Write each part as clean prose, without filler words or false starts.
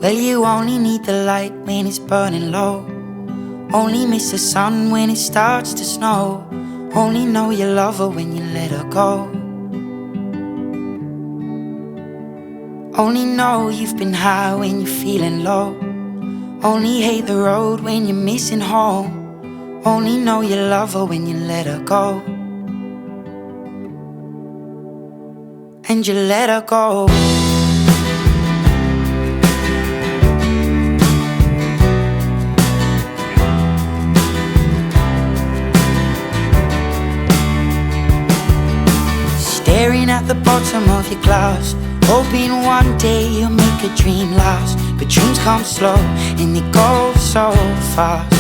Well, you only need the light when it's burning low. Only miss the sun when it starts to snow. Only know you love her when you let her go. Only know you've been high when you're feeling low. Only hate the road when you're missing home. Only know you love her when you let her go. And you let her go. Staring at the bottom of your glass, hoping one day you'll make a dream last. But dreams come slow and they go so fast.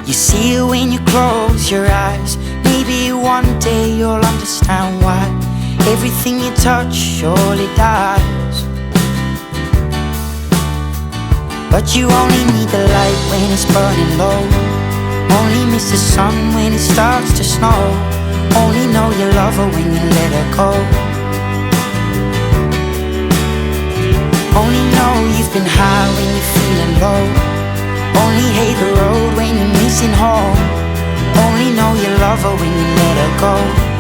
You see it when you close your eyes. Maybe one day you'll understand why everything you touch surely dies. But you only need the light when it's burning low. Only miss the sun when it starts to snow. Only know you love her when you let her go. Only know you've been high when you're feeling low. Only hate the road when you're missing home. Only know you love her when you let her go.